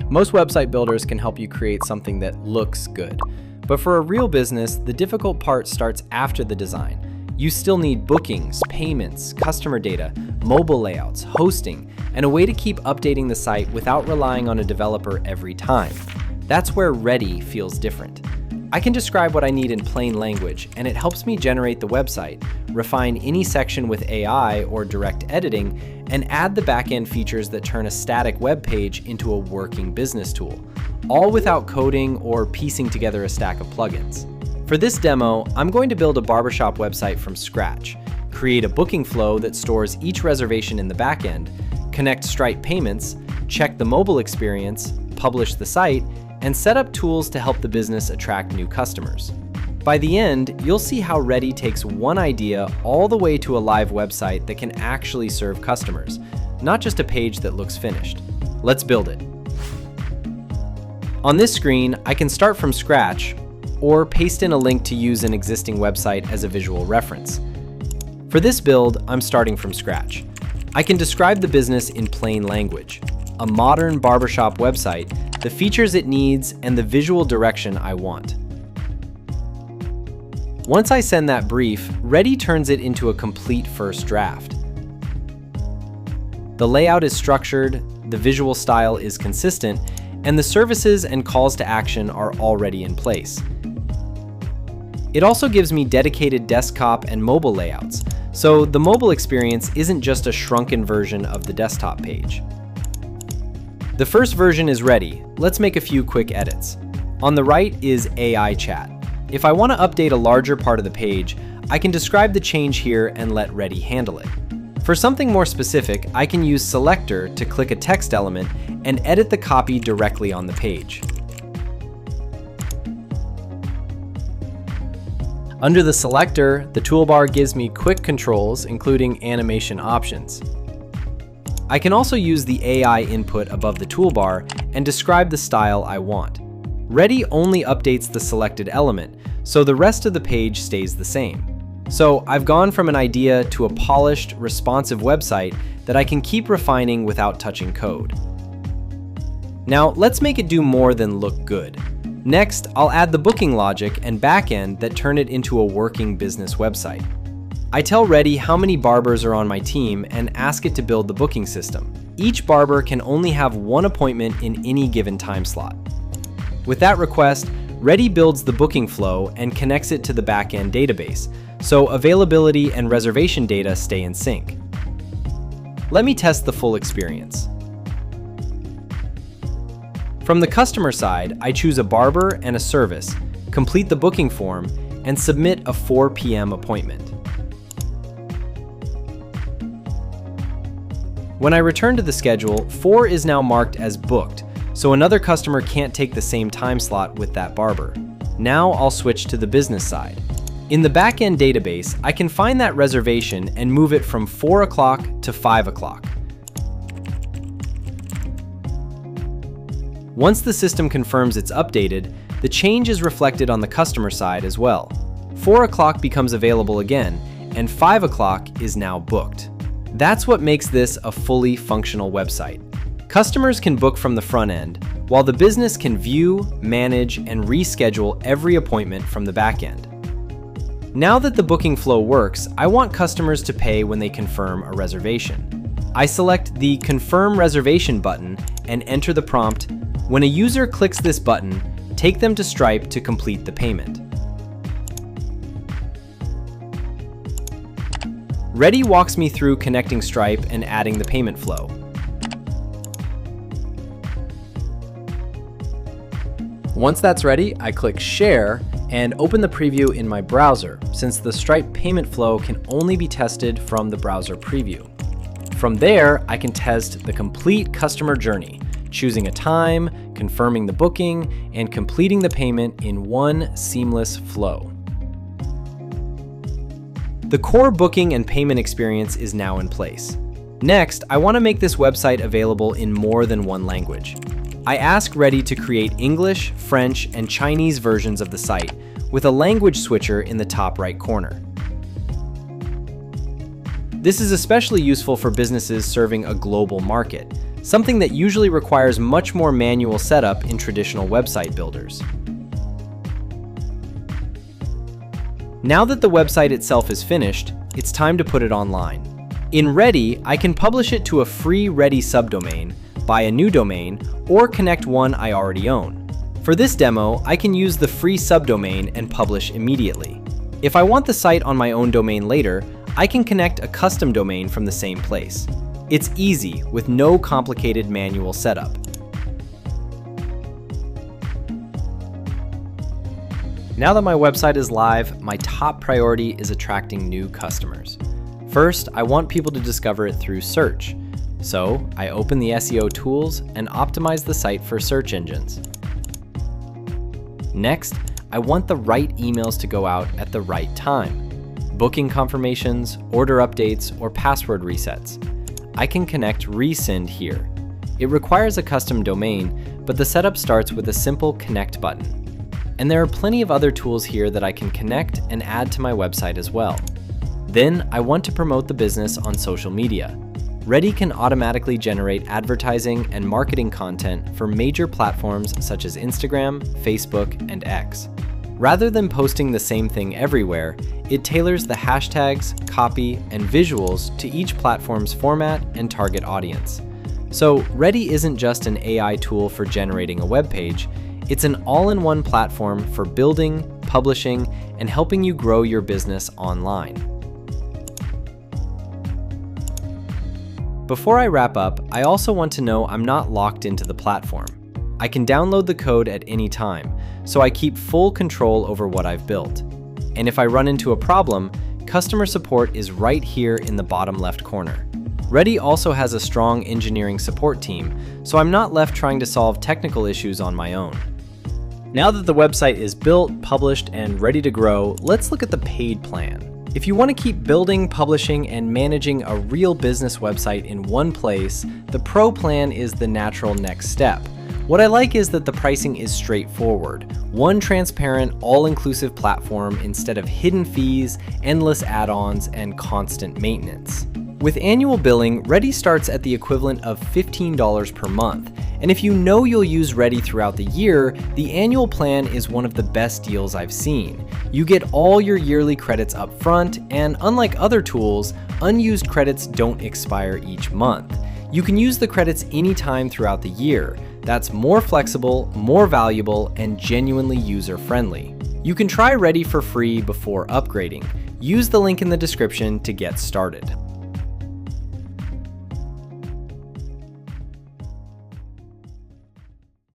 Most website builders can help you create something that looks good. But for a real business, the difficult part starts after the design. You still need bookings, payments, customer data, mobile layouts, hosting, and a way to keep updating the site without relying on a developer every time. That's where Readdy feels different. I can describe what I need in plain language, and it helps me generate the website, refine any section with AI or direct editing, and add the backend features that turn a static web page into a working business tool, all without coding or piecing together a stack of plugins. For this demo, I'm going to build a barbershop website from scratch, create a booking flow that stores each reservation in the backend, connect Stripe payments, check the mobile experience, publish the site, and set up tools to help the business attract new customers. By the end, you'll see how Readdy takes one idea all the way to a live website that can actually serve customers, not just a page that looks finished. Let's build it. On this screen, I can start from scratch or paste in a link to use an existing website as a visual reference. For this build, I'm starting from scratch. I can describe the business in plain language, a modern barbershop website, the features it needs, and the visual direction I want. Once I send that brief, Readdy turns it into a complete first draft. The layout is structured, the visual style is consistent, and the services and calls to action are already in place. It also gives me dedicated desktop and mobile layouts, so the mobile experience isn't just a shrunken version of the desktop page. The first version is ready. Let's make a few quick edits. On the right is AI chat. If I want to update a larger part of the page, I can describe the change here and let Readdy handle it. For something more specific, I can use Selector to click a text element and edit the copy directly on the page. Under the selector, the toolbar gives me quick controls, including animation options. I can also use the AI input above the toolbar and describe the style I want. Readdy only updates the selected element, so the rest of the page stays the same. So I've gone from an idea to a polished, responsive website that I can keep refining without touching code. Now let's make it do more than look good. Next, I'll add the booking logic and backend that turn it into a working business website. I tell Readdy how many barbers are on my team and ask it to build the booking system. Each barber can only have one appointment in any given time slot. With that request, Readdy builds the booking flow and connects it to the backend database, so availability and reservation data stay in sync. Let me test the full experience. From the customer side, I choose a barber and a service, complete the booking form, and submit a 4 p.m. appointment. When I return to the schedule, 4 is now marked as booked, so another customer can't take the same time slot with that barber. Now I'll switch to the business side. In the backend database, I can find that reservation and move it from 4 o'clock to 5 o'clock. Once the system confirms it's updated, the change is reflected on the customer side as well. 4 o'clock becomes available again, and 5 o'clock is now booked. That's what makes this a fully functional website. Customers can book from the front end, while the business can view, manage, and reschedule every appointment from the back end. Now that the booking flow works, I want customers to pay when they confirm a reservation. I select the Confirm Reservation button and enter the prompt, "When a user clicks this button, take them to Stripe to complete the payment." Readdy walks me through connecting Stripe and adding the payment flow. Once that's ready, I click Share and open the preview in my browser, since the Stripe payment flow can only be tested from the browser preview. From there, I can test the complete customer journey, choosing a time, confirming the booking, and completing the payment in one seamless flow. The core booking and payment experience is now in place. Next, I want to make this website available in more than one language. I ask Readdy to create English, French, and Chinese versions of the site, with a language switcher in the top right corner. This is especially useful for businesses serving a global market, something that usually requires much more manual setup in traditional website builders. Now that the website itself is finished, it's time to put it online. In Readdy, I can publish it to a free Readdy subdomain, buy a new domain, or connect one I already own. For this demo, I can use the free subdomain and publish immediately. If I want the site on my own domain later, I can connect a custom domain from the same place. It's easy, with no complicated manual setup. Now that my website is live, my top priority is attracting new customers. First, I want people to discover it through search. So, I open the SEO tools and optimize the site for search engines. Next, I want the right emails to go out at the right time. Booking confirmations, order updates, or password resets. I can connect Resend here. It requires a custom domain, but the setup starts with a simple connect button. And there are plenty of other tools here that I can connect and add to my website as well. Then I want to promote the business on social media. Readdy can automatically generate advertising and marketing content for major platforms such as Instagram, Facebook, and X. Rather than posting the same thing everywhere, it tailors the hashtags, copy, and visuals to each platform's format and target audience. So Readdy isn't just an AI tool for generating a web page, it's an all-in-one platform for building, publishing, and helping you grow your business online. Before I wrap up, I also want to know I'm not locked into the platform. I can download the code at any time, so I keep full control over what I've built. And if I run into a problem, customer support is right here in the bottom left corner. Readdy also has a strong engineering support team, so I'm not left trying to solve technical issues on my own. Now that the website is built, published, and ready to grow, let's look at the paid plan. If you want to keep building, publishing, and managing a real business website in one place, the Pro plan is the natural next step. What I like is that the pricing is straightforward. One transparent, all-inclusive platform instead of hidden fees, endless add-ons, and constant maintenance. With annual billing, Readdy starts at the equivalent of $15 per month. And if you know you'll use Readdy throughout the year, the annual plan is one of the best deals I've seen. You get all your yearly credits up front, and unlike other tools, unused credits don't expire each month. You can use the credits anytime throughout the year. That's more flexible, more valuable, and genuinely user-friendly. You can try Readdy for free before upgrading. Use the link in the description to get started.